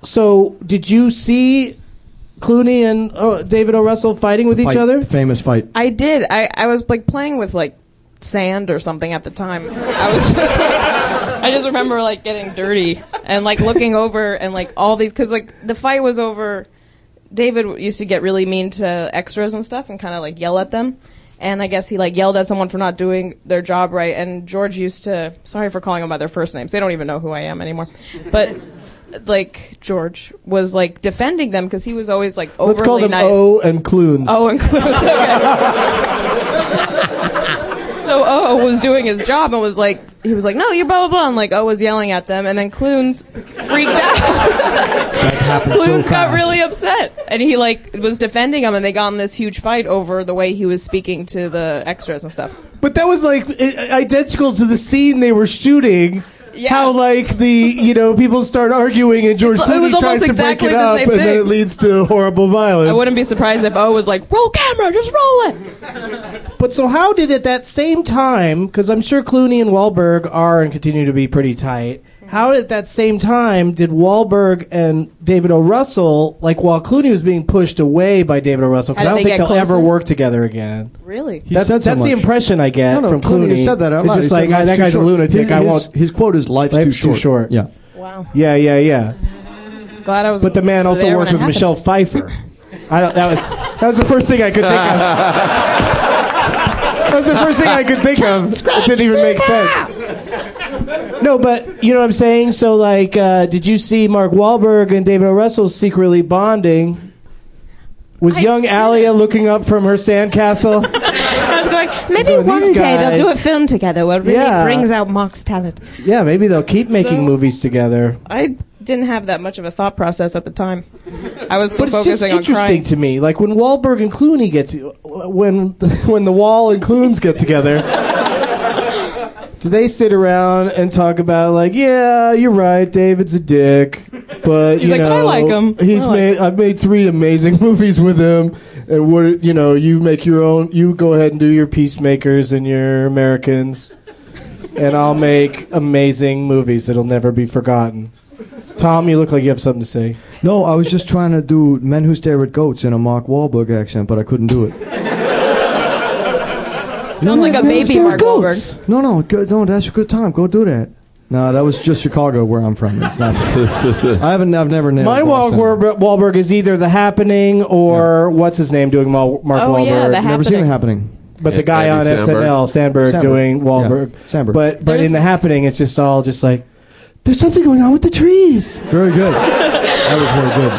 So did you see Clooney and David O. Russell fighting with each other? Famous fight. I did. I was like playing with like sand or something at the time. I was just like, I just remember like getting dirty and like looking over and like all these, because like the fight was over. David used to get really mean to extras and stuff and kind of like yell at them. And I guess he like yelled at someone for not doing their job right. And George used to, sorry for calling them by their first names. They don't even know who I am anymore. But like George was like defending them because he was always like overly nice. Let's call them nice. O and Clunes. O and Clunes. Okay. So O was doing his job and was like, he was like, no, you're blah, blah, blah. And like O was yelling at them. And then Clunes freaked out. That happened so Clunes got fast. really upset. And he like was defending him and they got in this huge fight over the way he was speaking to the extras and stuff. But that was like identical to the scene they were shooting. Yeah. How like people start arguing and George Clooney tries to break it up and then it leads to horrible violence. I wouldn't be surprised if O was like, roll camera, just roll it. But so how did at that same time, because I'm sure Clooney and Wahlberg are and continue to be pretty tight, how at that same time did Wahlberg and David O. Russell, like while Clooney was being pushed away by David O. Russell, because I don't think they'll ever work together again. Really? That's the impression I get from Clooney. He said that out It's loud. just like, that guy's a lunatic. His quote is, life's too short. Yeah. Wow. Yeah. Glad I was. But the man also worked with Michelle Pfeiffer. That was the first thing I could think of. That was the first thing I could think of. It didn't even make sense. No, but you know what I'm saying? So, like, did you see Mark Wahlberg and David O. Russell secretly bonding? Was young Alia looking up from her sandcastle? I was going, maybe one day they'll do a film together where it really brings out Mark's talent. Yeah, maybe they'll keep making movies together. I didn't have that much of a thought process at the time. I was still but it's just focusing on interesting crying. to me. Like when Wahlberg and Clooney when the Wall and Clunes get together, do they sit around and talk about like, yeah, you're right, David's a dick, but He's like, but I like him. I've made 3 amazing movies with him, and what you make your own. You go ahead and do your Peacemakers and your Americans, and I'll make amazing movies that'll never be forgotten. Tom, you look like you have something to say. No, I was just trying to do Men Who Stare at Goats in a Mark Wahlberg accent, but I couldn't do it. Sounds like a baby Mark Wahlberg. No, that's a good time. Go do that. No, that was just Chicago, where I'm from. It's not. I've never nailed. My Wahlberg is either The Happening or what's his name doing Mark Wahlberg. Yeah, The Never seen The Happening. But the guy on SNL, Sandberg, doing Wahlberg. Yeah, Sandberg. But in The Happening, it's just all just like, there's something going on with the trees. Very good. That was very good.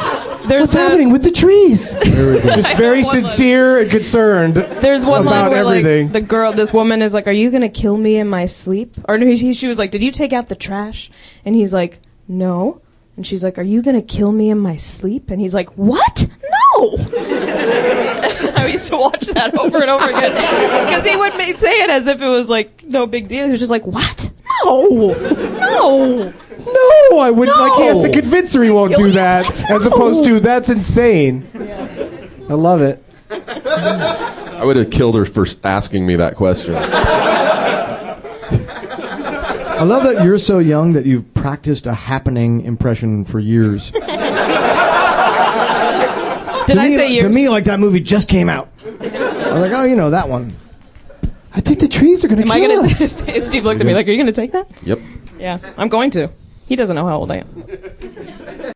What's happening with the trees? Very good. Just very sincere and concerned. There's one about line where everything. like this woman is like, "Are you gonna kill me in my sleep?" Or no, she was like, "Did you take out the trash?" And he's like, "No." And she's like, "Are you gonna kill me in my sleep?" And he's like, "What? No." I used to watch that over and over again because he would say it as if it was like no big deal. He was just like, "What? No, I wouldn't. Like he has to convince her he won't do that, as opposed to that's insane. Yeah. I love it. I would have killed her for asking me that question. I love that you're so young that you've practiced a Happening impression for years. Did I say years? To me, like that movie just came out. I was like, oh, that one. I think the trees are going to kill us. Steve looked at me like, "Are you going to take that?" Yep. Yeah, I'm going to. He doesn't know how old I am.